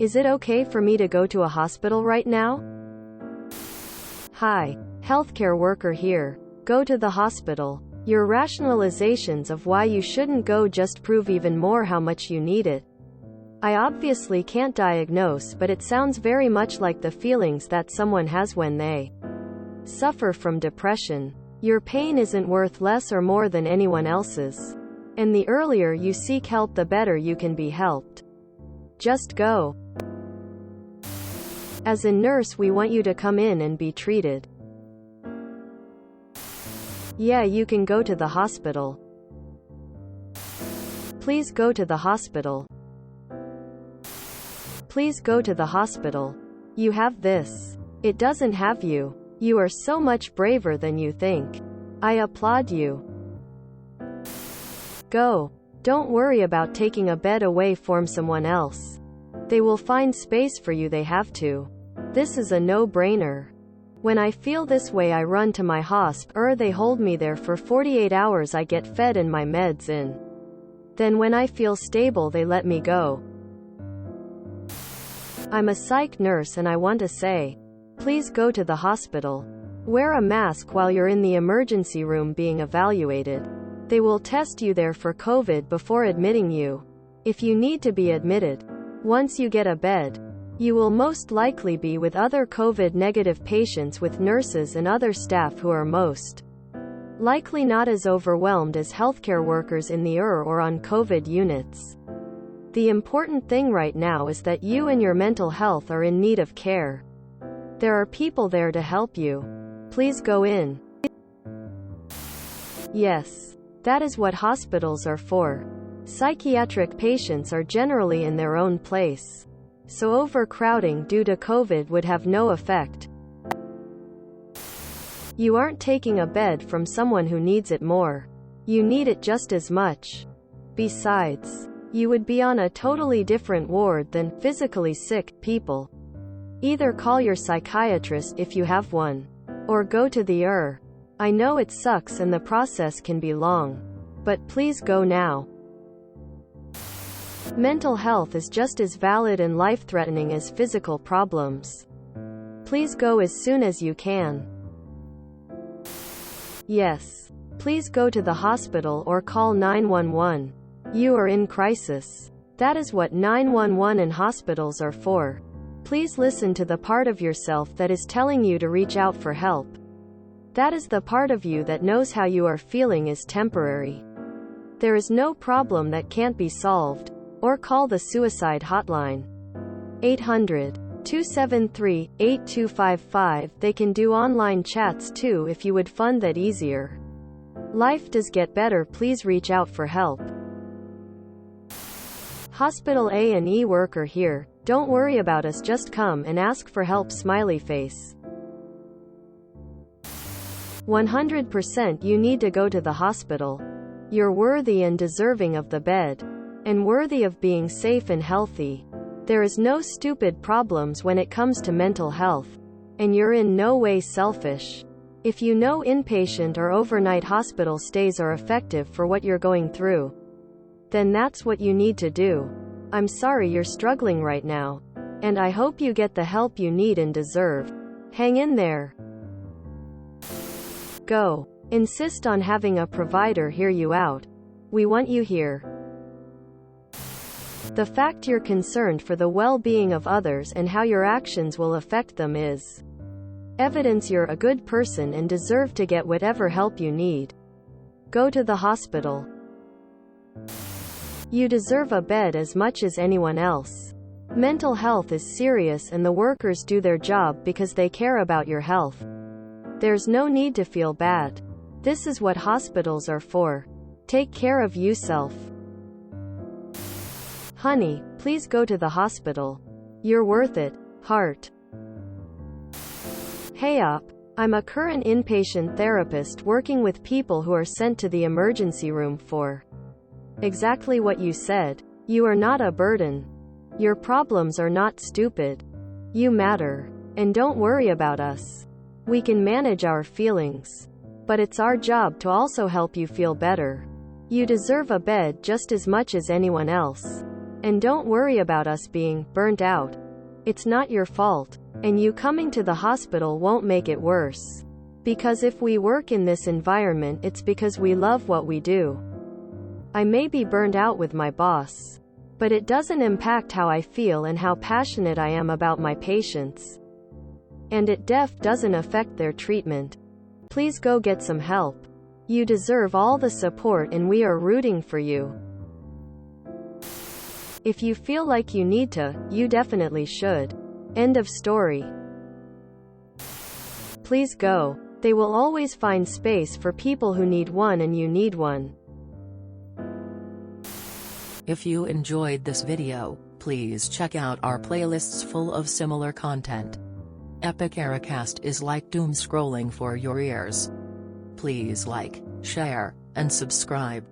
Is it okay for me to go to a hospital right now? Hi, healthcare worker here. Go to the hospital. Your rationalizations of why you shouldn't go just prove even more how much you need it. I obviously can't diagnose, but it sounds very much like the feelings that someone has when they suffer from depression. Your pain isn't worth less or more than anyone else's. And the earlier you seek help, the better you can be helped. Just go. As a nurse, we want you to come in and be treated. Yeah, you can go to the hospital. Please go to the hospital. Please go to the hospital. You have this. It doesn't have you. You are so much braver than you think. I applaud you. Go. Don't worry about taking a bed away from someone else. They will find space for you, they have to. This is a no-brainer. When I feel this way, I run to my hosp, they hold me there for 48 hours, I get fed and my meds in. Then when I feel stable, they let me go. I'm a psych nurse and I want to say, please go to the hospital. Wear a mask while you're in the emergency room being evaluated. They will test you there for COVID before admitting you. If you need to be admitted, once you get a bed, you will most likely be with other COVID-negative patients, with nurses and other staff who are most likely not as overwhelmed as healthcare workers in the ER or on COVID units. The important thing right now is that you and your mental health are in need of care. There are people there to help you. Please go in. Yes. That is what hospitals are for. Psychiatric patients are generally in their own place. So overcrowding due to COVID would have no effect. You aren't taking a bed from someone who needs it more. You need it just as much. Besides, you would be on a totally different ward than physically sick people. Either call your psychiatrist if you have one, or go to the ER. I know it sucks and the process can be long. But please go now. Mental health is just as valid and life-threatening as physical problems. Please go as soon as you can. Yes. Please go to the hospital or call 911. You are in crisis. That is what 911 and hospitals are for. Please listen to the part of yourself that is telling you to reach out for help. That is the part of you that knows how you are feeling is temporary. There is no problem that can't be solved. Or call the suicide hotline. 800-273-8255. They can do online chats too if you would find that easier. Life does get better. Please reach out for help. Hospital A&E worker here. Don't worry about us, just come and ask for help. Smiley face. 100% you need to go to the hospital. You're worthy and deserving of the bed. And worthy of being safe and healthy. There is no stupid problems when it comes to mental health. And you're in no way selfish. If you know inpatient or overnight hospital stays are effective for what you're going through, then that's what you need to do. I'm sorry you're struggling right now. And I hope you get the help you need and deserve. Hang in there. Go. Insist on having a provider hear you out. We want you here. The fact you're concerned for the well-being of others and how your actions will affect them is evidence you're a good person and deserve to get whatever help you need. Go to the hospital. You deserve a bed as much as anyone else. Mental health is serious and the workers do their job because they care about your health. There's no need to feel bad. This is what hospitals are for. Take care of yourself. Honey, please go to the hospital. You're worth it, heart. Hey up. I'm a current inpatient therapist working with people who are sent to the emergency room for exactly what you said. You are not a burden. Your problems are not stupid. You matter. And don't worry about us. We can manage our feelings. But it's our job to also help you feel better. You deserve a bed just as much as anyone else. And don't worry about us being burnt out. It's not your fault. And you coming to the hospital won't make it worse. Because if we work in this environment, it's because we love what we do. I may be burned out with my boss, but it doesn't impact how I feel and how passionate I am about my patients. And it doesn't affect their treatment. Please go get some help. You deserve all the support and we are rooting for you. If you feel like you need to, you definitely should. End of story. Please go. They will always find space for people who need one and you need one. If you enjoyed this video, please check out our playlists full of similar content. Epic Ericast is like doom scrolling for your ears. Please like, share, and subscribe.